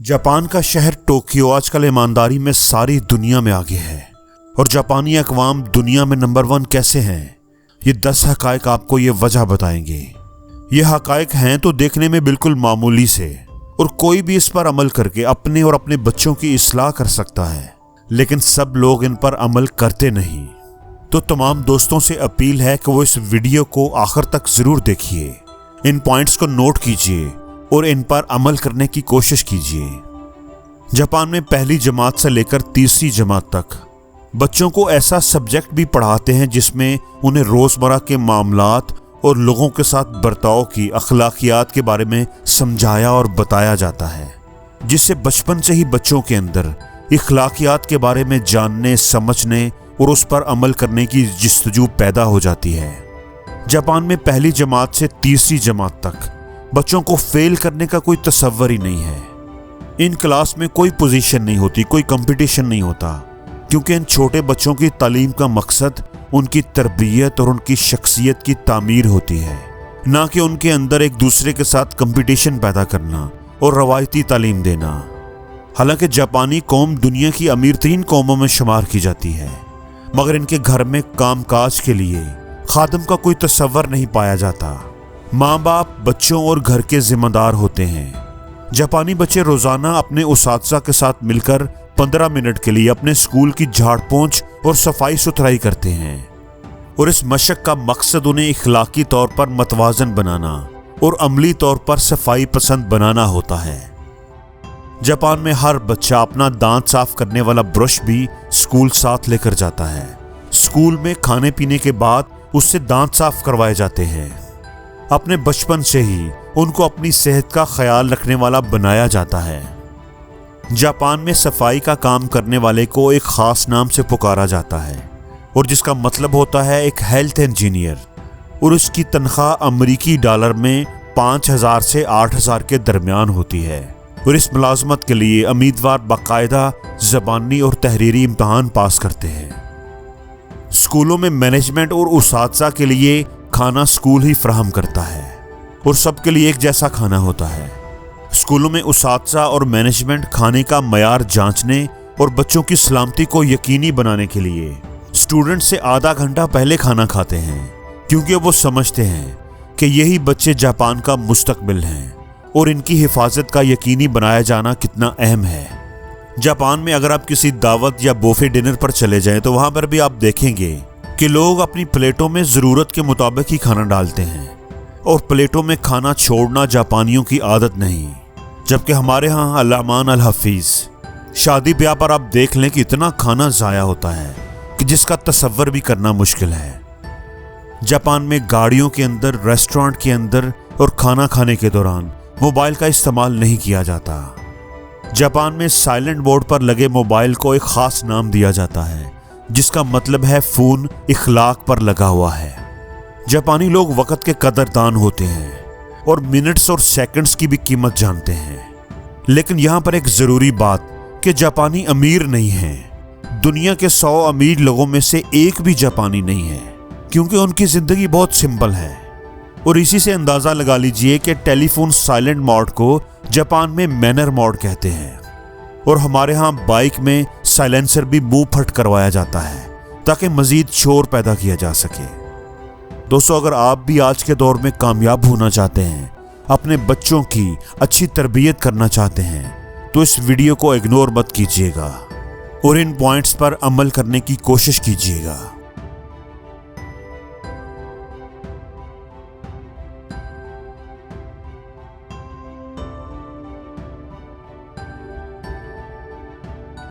Japan का शहर Tokyo आजकल ईमानदारी में सारी दुनिया में आगे है और जापानी अक़वाम दुनिया में नंबर 1 कैसे हैं, ये 10 हक़ाइक़ आपको ये वजह बताएंगे। ये हक़ाइक़ हैं तो देखने में बिल्कुल मामूली से और कोई भी इस पर अमल करके अपने और अपने बच्चों की इस्लाह कर सकता है, लेकिन सब लोग इन पर अमल करते नहीं। तो तमाम दोस्तों से अपील है कि वो इस वीडियो को आखिर तक ज़रूर देखिए, इन पॉइंट्स को नोट कीजिए और इन पर अमल करने की कोशिश कीजिए। जापान में पहली जमात से लेकर तीसरी जमात तक बच्चों को ऐसा सब्जेक्ट भी पढ़ाते हैं जिसमें उन्हें रोज़मर्रा के मामलात और लोगों के साथ बर्ताव की अखलाकियात के बारे में समझाया और बताया जाता है, जिससे बचपन से ही बच्चों के अंदर अखलाकियात के बारे में जानने, समझने और उस पर अमल करने की जस्तजू पैदा हो जाती है। जापान में पहली जमात से तीसरी जमात तक बच्चों को फेल करने का कोई तसव्वुर ही नहीं है। इन क्लास में कोई पोजीशन नहीं होती, कोई कंपटीशन नहीं होता, क्योंकि इन छोटे बच्चों की तालीम का मकसद उनकी तरबियत और उनकी शख्सियत की तामीर होती है, ना कि उनके अंदर एक दूसरे के साथ कंपटीशन पैदा करना और रवायती तालीम देना। हालांकि जापानी कौम दुनिया की अमीर तरीन कौमों में शुमार की जाती है, मगर इनके घर में कामकाज के लिए खादिम का कोई तसव्वुर नहीं पाया जाता। माँ बाप बच्चों और घर के जिम्मेदार होते हैं। जापानी बच्चे रोज़ाना अपने उसातिज़ा के साथ मिलकर 15 मिनट के लिए अपने स्कूल की झाड़ पोंछ और सफाई सुथराई करते हैं, और इस मशक का मकसद उन्हें इखलाकी तौर पर मतवाज़न बनाना और अमली तौर पर सफाई पसंद बनाना होता है। जापान में हर बच्चा अपना दांत साफ करने वाला ब्रश भी स्कूल साथ लेकर जाता है। स्कूल में खाने पीने के बाद उससे दांत साफ करवाए जाते हैं। अपने बचपन से ही उनको अपनी सेहत का ख्याल रखने वाला बनाया जाता है। जापान में सफाई का काम करने वाले को एक ख़ास नाम से पुकारा जाता है, और जिसका मतलब होता है एक हेल्थ इंजीनियर, और उसकी तनख्वाह अमरीकी डॉलर में 5,000 से 8,000 के दरमियान होती है। और इस मुलाजमत के लिए उम्मीदवार बाकायदा ज़बानी और तहरीरी इम्तहान पास करते हैं। स्कूलों में मैनेजमेंट और उसातिज़ा के लिए खाना स्कूल ही फराहम करता है और सबके लिए एक जैसा खाना होता है। स्कूलों में उसातिज़ा और मैनेजमेंट खाने का मयार जांचने और बच्चों की सलामती को यकीनी बनाने के लिए स्टूडेंट से आधा घंटा पहले खाना खाते हैं, क्योंकि वो समझते हैं कि यही बच्चे जापान का मुस्तकबिल हैं और इनकी हिफाजत का यकीनी बनाया जाना कितना अहम है। जापान में अगर आप किसी दावत या बोफे डिनर पर चले जाएं तो वहाँ पर भी आप देखेंगे कि लोग अपनी प्लेटों में ज़रूरत के मुताबिक ही खाना डालते हैं, और प्लेटों में खाना छोड़ना जापानियों की आदत नहीं। जबकि हमारे यहाँ अल्लामान अल हफीज़ शादी ब्याह पर आप देख लें कि इतना खाना ज़ाया होता है कि जिसका तसव्वुर भी करना मुश्किल है। जापान में गाड़ियों के अंदर, रेस्टोरेंट के अंदर और खाना खाने के दौरान मोबाइल का इस्तेमाल नहीं किया जाता। जापान में साइलेंट बोर्ड पर लगे मोबाइल को एक ख़ास नाम दिया जाता है, जिसका मतलब है फ़ोन इखलाक पर लगा हुआ है। जापानी लोग वक़्त के कदरदान होते हैं और मिनट्स और सेकंड्स की भी कीमत जानते हैं। लेकिन यहाँ पर एक ज़रूरी बात कि जापानी अमीर नहीं हैं। दुनिया के 100 अमीर लोगों में से एक भी जापानी नहीं है, क्योंकि उनकी ज़िंदगी बहुत सिंपल है। और इसी से अंदाज़ा लगा लीजिए कि टेलीफोन साइलेंट मोड को जापान में मैनर मोड कहते हैं, और हमारे यहाँ बाइक में साइलेंसर भी मुंह फट करवाया जाता है ताकि मज़ीद शोर पैदा किया जा सके। दोस्तों, अगर आप भी आज के दौर में कामयाब होना चाहते हैं, अपने बच्चों की अच्छी तरबियत करना चाहते हैं, तो इस वीडियो को इग्नोर मत कीजिएगा और इन पॉइंट्स पर अमल करने की कोशिश कीजिएगा।